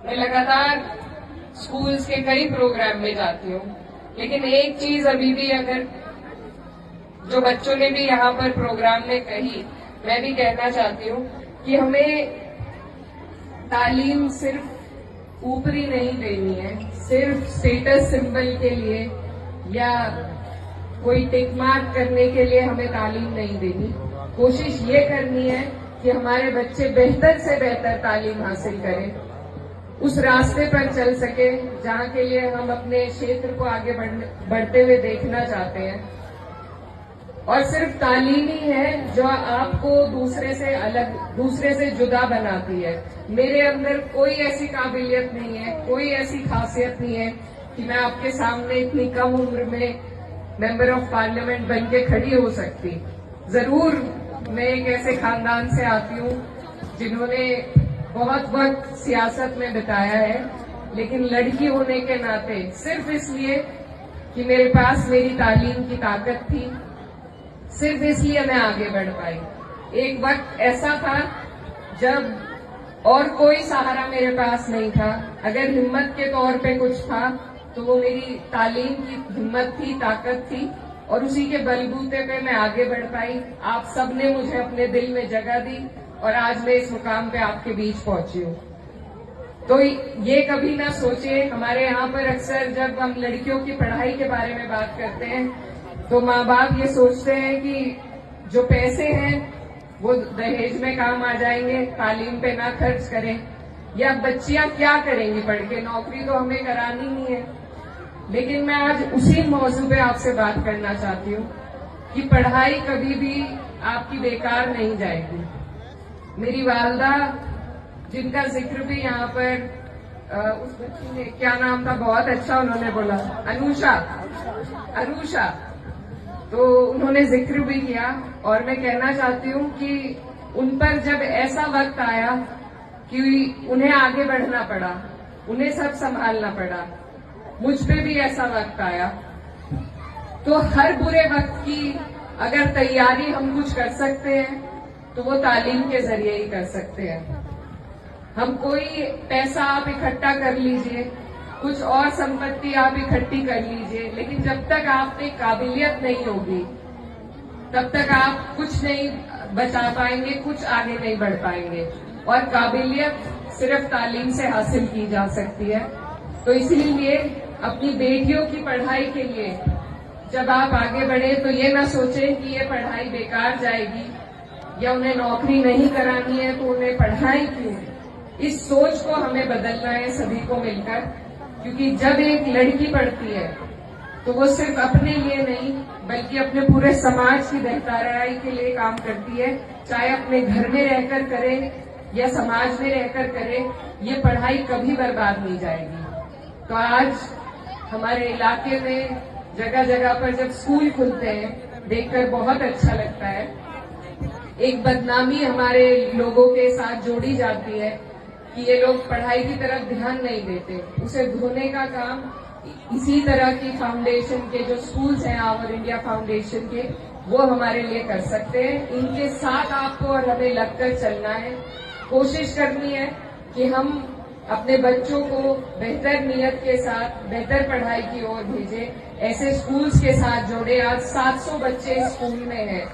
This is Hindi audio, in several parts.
मैं लगातार स्कूल्स के कई प्रोग्राम में जाती हूँ, लेकिन एक चीज अभी भी अगर जो बच्चों ने भी यहाँ पर प्रोग्राम में कही, मैं भी कहना चाहती हूँ कि हमें तालीम सिर्फ ऊपरी नहीं देनी है, सिर्फ स्टेटस सिंबल के लिए या कोई टिक मार्क करने के लिए हमें तालीम नहीं देनी। कोशिश ये करनी है कि हमारे बच्चे बेहतर से बेहतर तालीम हासिल करें, उस रास्ते पर चल सके जहाँ के लिए हम अपने क्षेत्र को आगे बढ़ते हुए देखना चाहते हैं। और सिर्फ तालीम ही है जो आपको दूसरे से जुदा बनाती है। मेरे अंदर कोई ऐसी काबिलियत नहीं है, कोई ऐसी खासियत नहीं है कि मैं आपके सामने इतनी कम उम्र में मेंबर ऑफ पार्लियामेंट बन के खड़ी हो सकती। जरूर मैं एक ऐसे खानदान से आती हूँ जिन्होंने बहुत वक्त सियासत में बिताया है, लेकिन लड़की होने के नाते सिर्फ इसलिए कि मेरे पास मेरी तालीम की ताकत थी, सिर्फ इसलिए मैं आगे बढ़ पाई। एक वक्त ऐसा था जब और कोई सहारा मेरे पास नहीं था। अगर हिम्मत के तौर पे कुछ था तो वो मेरी तालीम की हिम्मत थी, ताकत थी, और उसी के बलबूते पे मैं आगे बढ़ पाई। आप सबने मुझे अपने दिल में जगह दी और आज मैं इस मुकाम पे आपके बीच पहुंची हूँ। तो ये कभी ना सोचे, हमारे यहाँ पर अक्सर जब हम लड़कियों की पढ़ाई के बारे में बात करते हैं तो माँ बाप ये सोचते हैं कि जो पैसे हैं वो दहेज में काम आ जाएंगे, तालीम पे ना खर्च करें, या बच्चियां क्या करेंगी पढ़ के, नौकरी तो हमें करानी नहीं है। लेकिन मैं आज उसी मौजू पे आपसे बात करना चाहती हूँ कि पढ़ाई कभी भी आपकी बेकार नहीं जाएगी। मेरी वालदा, जिनका जिक्र भी यहाँ पर उस बच्ची ने, क्या नाम था, बहुत अच्छा उन्होंने बोला, अरुषा, तो उन्होंने जिक्र भी किया। और मैं कहना चाहती हूँ कि उन पर जब ऐसा वक्त आया कि उन्हें आगे बढ़ना पड़ा, उन्हें सब संभालना पड़ा, मुझ पे भी ऐसा वक्त आया। तो हर बुरे वक्त की अगर तैयारी हम कुछ कर सकते हैं तो वो तालीम के जरिए ही कर सकते हैं। हम कोई पैसा आप इकट्ठा कर लीजिए, कुछ और संपत्ति आप इकट्ठी कर लीजिए, लेकिन जब तक आप में काबिलियत नहीं होगी तब तक आप कुछ नहीं बचा पाएंगे, कुछ आगे नहीं बढ़ पाएंगे। और काबिलियत सिर्फ तालीम से हासिल की जा सकती है। तो इसीलिए अपनी बेटियों की पढ़ाई के लिए जब आप आगे बढ़े तो ये ना सोचें कि ये पढ़ाई बेकार जाएगी या उन्हें नौकरी नहीं करानी है तो उन्हें पढ़ाई क्यों। इस सोच को हमें बदलना है सभी को मिलकर, क्योंकि जब एक लड़की पढ़ती है तो वो सिर्फ अपने लिए नहीं बल्कि अपने पूरे समाज की बेहतराई के लिए काम करती है। चाहे अपने घर में रहकर करे या समाज में रहकर करे, ये पढ़ाई कभी बर्बाद नहीं जाएगी। तो आज हमारे इलाके में जगह जगह पर जब स्कूल खुलते हैं देखकर बहुत अच्छा लगता है। एक बदनामी हमारे लोगों के साथ जोड़ी जाती है कि ये लोग पढ़ाई की तरफ ध्यान नहीं देते, उसे धोने का काम इसी तरह की फाउंडेशन के जो स्कूल्स हैं आवर इंडिया फाउंडेशन के, वो हमारे लिए कर सकते हैं। इनके साथ आपको और हमें लगकर चलना है, कोशिश करनी है कि हम अपने बच्चों को बेहतर नीयत के साथ बेहतर पढ़ाई की ओर भेजें, ऐसे स्कूल्स के साथ जोड़े। आज 700 बच्चे स्कूल में हैं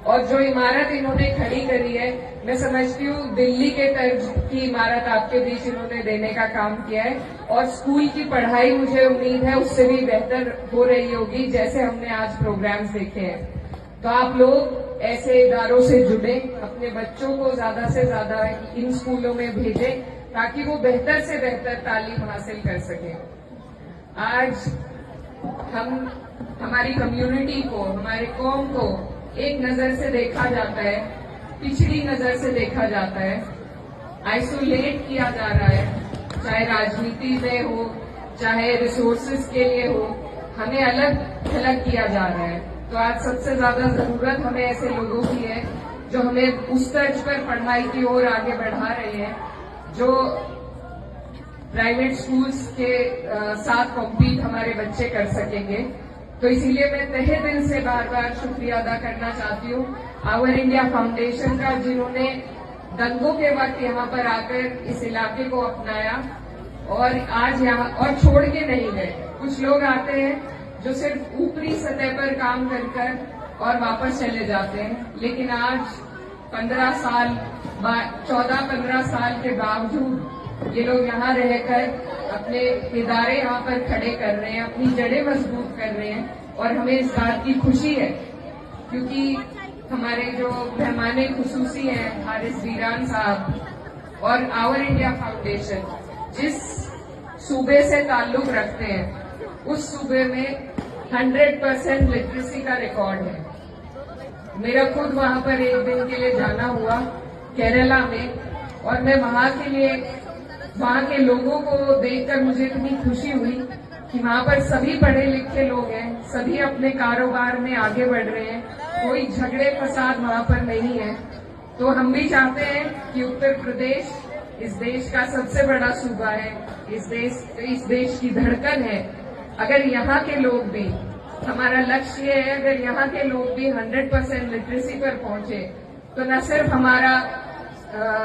और जो इमारत इन्होंने खड़ी करी है, मैं समझती हूँ दिल्ली के तर्ज की इमारत आपके बीच इन्होंने देने का काम किया है। और स्कूल की पढ़ाई मुझे उम्मीद है उससे भी बेहतर हो रही होगी जैसे हमने आज प्रोग्राम्स देखे हैं। तो आप लोग ऐसे इदारों से जुड़े, अपने बच्चों को ज्यादा से ज्यादा इन स्कूलों में भेजें ताकि वो बेहतर से बेहतर तालीम हासिल कर सके। आज हम हमारी कम्युनिटी को, हमारे कौम को एक नजर से देखा जाता है, पिछड़ी नजर से देखा जाता है, आइसोलेट किया जा रहा है, चाहे राजनीति में हो चाहे रिसोर्सेज के लिए हो, हमें अलग थलग किया जा रहा है। तो आज सबसे ज्यादा जरूरत हमें ऐसे लोगों की है जो हमें उस तर्ज पर पढ़ाई की ओर आगे बढ़ा रहे हैं, जो प्राइवेट स्कूल्स के साथ कॉम्पीट हमारे बच्चे कर सकेंगे। तो इसीलिए मैं तहे दिल से बार बार शुक्रिया अदा करना चाहती हूँ आवर इंडिया फाउंडेशन का, जिन्होंने दंगों के वक्त यहाँ पर आकर इस इलाके को अपनाया और आज यहाँ और छोड़ के नहीं गए। कुछ लोग आते हैं जो सिर्फ ऊपरी सतह पर काम कर और वापस चले जाते हैं, लेकिन आज 14-15 साल के बावजूद ये लोग यहाँ रहकर अपने इदारे यहाँ पर खड़े कर रहे हैं, अपनी जड़ें मजबूत कर रहे हैं। और हमें इस बात की खुशी है क्योंकि हमारे जो मेहमाने खुसूसी हैं हारिस वीरान साहब और आवर इंडिया फाउंडेशन जिस सूबे से ताल्लुक रखते हैं उस सूबे में 100% लिटरेसी का रिकॉर्ड है। मेरा खुद वहां पर एक दिन के लिए जाना हुआ केरला में, और मैं वहां के लोगों को देखकर मुझे इतनी खुशी हुई कि वहां पर सभी पढ़े लिखे लोग हैं, सभी अपने कारोबार में आगे बढ़ रहे हैं, कोई झगड़े फसाद वहां पर नहीं है। तो हम भी चाहते हैं कि उत्तर प्रदेश इस देश का सबसे बड़ा सूबा है, इस देश की धड़कन है। अगर यहाँ के लोग भी, हमारा लक्ष्य है, अगर यहाँ के लोग भी 100% लिटरेसी पर पहुंचे तो न सिर्फ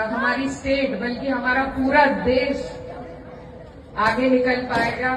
हमारी स्टेट बल्कि हमारा पूरा देश आगे निकल पाएगा।